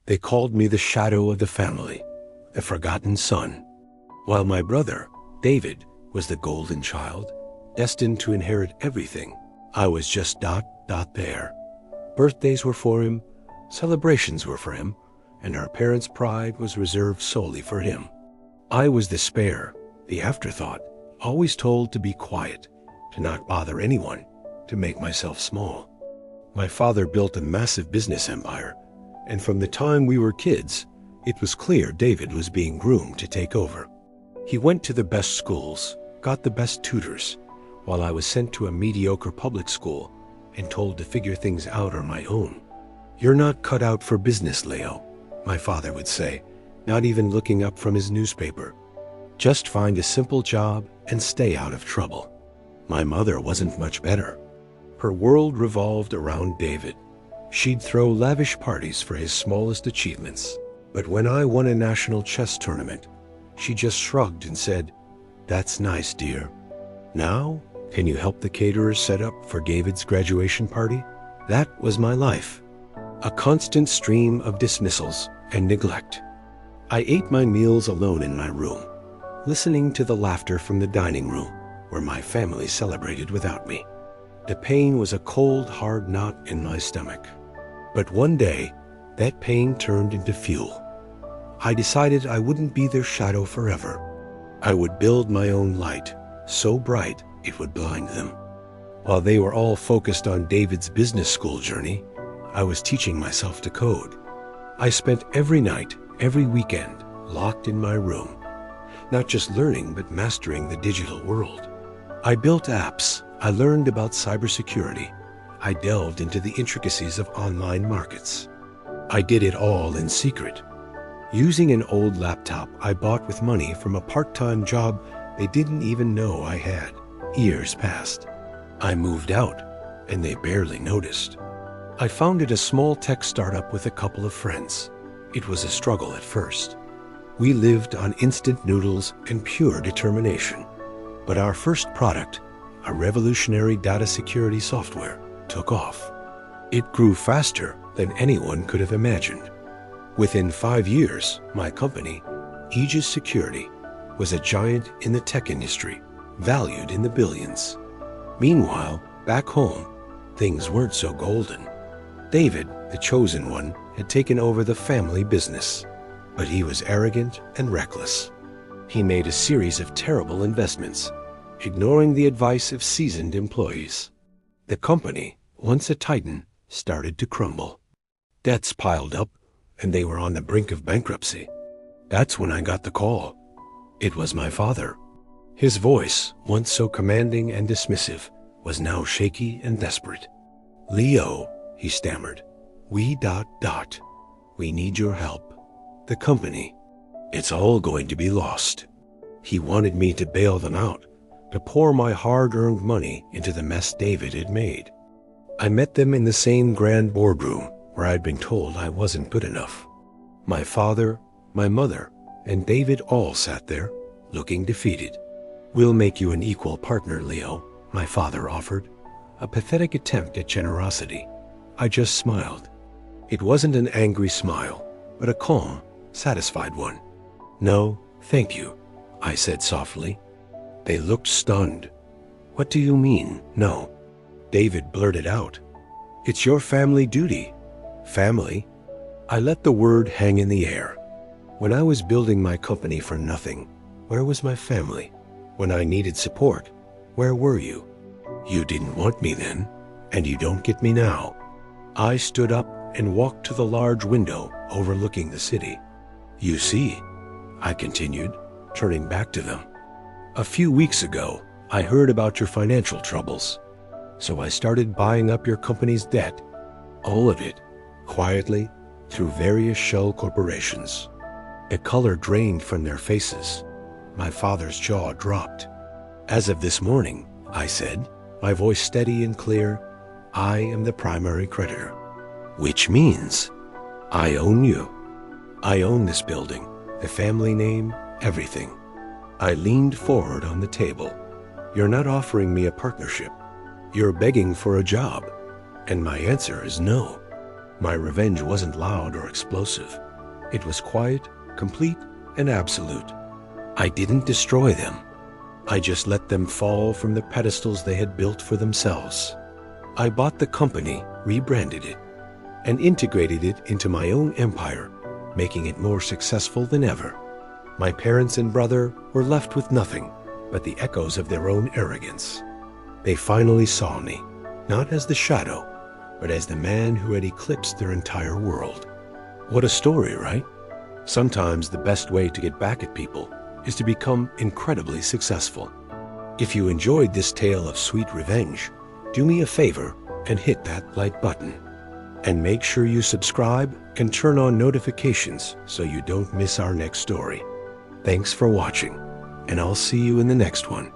They called me the shadow of the family, the forgotten son. While my brother, David, was the golden child, destined to inherit everything, I was just there. Birthdays were for him, celebrations were for him, and our parents' pride was reserved solely for him. I was the spare, the afterthought, always told to be quiet, to not bother anyone, to make myself small. My father built a massive business empire, and from the time we were kids, it was clear David was being groomed to take over. He went to the best schools, got the best tutors, while I was sent to a mediocre public school and told to figure things out on my own. "You're not cut out for business, Leo," my father would say, not even looking up from his newspaper. "Just find a simple job and stay out of trouble." My mother wasn't much better. Her world revolved around David. She'd throw lavish parties for his smallest achievements. But when I won a national chess tournament, she just shrugged and said, "That's nice, dear. Now, can you help the caterers set up for David's graduation party?" That was my life. A constant stream of dismissals and neglect. I ate my meals alone in my room, listening to the laughter from the dining room, where my family celebrated without me. The pain was a cold, hard knot in my stomach. But one day, that pain turned into fuel. I decided I wouldn't be their shadow forever. I would build my own light, so bright it would blind them. While they were all focused on David's business school journey, I was teaching myself to code. I spent every night, every weekend, locked in my room, not just learning but mastering the digital world. I built apps. I learned about cybersecurity. I delved into the intricacies of online markets. I did it all in secret. Using an old laptop I bought with money from a part-time job they didn't even know I had. Years passed. I moved out, and they barely noticed. I founded a small tech startup with a couple of friends. It was a struggle at first. We lived on instant noodles and pure determination. But our first product, a revolutionary data security software, took off. It grew faster than anyone could have imagined. Within 5 years, my company, Aegis Security, was a giant in the tech industry, valued in the billions. Meanwhile, back home, things weren't so golden. David, the chosen one, had taken over the family business, but he was arrogant and reckless. He made a series of terrible investments, ignoring the advice of seasoned employees. The company, once a titan, started to crumble. Debts piled up, and they were on the brink of bankruptcy. That's when I got the call. It was my father. His voice, once so commanding and dismissive, was now shaky and desperate. "Leo," he stammered, We need your help. The company, it's all going to be lost." He wanted me to bail them out, to pour my hard-earned money into the mess David had made. I met them in the same grand boardroom where I'd been told I wasn't good enough. My father, my mother, and David all sat there, looking defeated. "We'll make you an equal partner, Leo," my father offered, a pathetic attempt at generosity. I just smiled. It wasn't an angry smile, but a calm, satisfied one. "No, thank you," I said softly. They looked stunned. "What do you mean, no?" David blurted out. "It's your family duty." Family? I let the word hang in the air. When I was building my company for nothing, where was my family? When I needed support, where were you? You didn't want me then, and you don't get me now. I stood up and walked to the large window overlooking the city. "You see," I continued, turning back to them, "a few weeks ago, I heard about your financial troubles. So I started buying up your company's debt, all of it, quietly, through various shell corporations." A color drained from their faces. My father's jaw dropped. "As of this morning," I said, my voice steady and clear, "I am the primary creditor." "Which means I own you. I own this building, the family name, everything." I leaned forward on the table. "You're not offering me a partnership. You're begging for a job, and my answer is no." My revenge wasn't loud or explosive. It was quiet, complete, and absolute. I didn't destroy them. I just let them fall from the pedestals they had built for themselves. I bought the company, rebranded it, and integrated it into my own empire, making it more successful than ever. My parents and brother were left with nothing but the echoes of their own arrogance. They finally saw me, not as the shadow, but as the man who had eclipsed their entire world. What a story, right? Sometimes the best way to get back at people is to become incredibly successful. If you enjoyed this tale of sweet revenge, do me a favor and hit that like button. And make sure you subscribe and turn on notifications so you don't miss our next story. Thanks for watching, and I'll see you in the next one.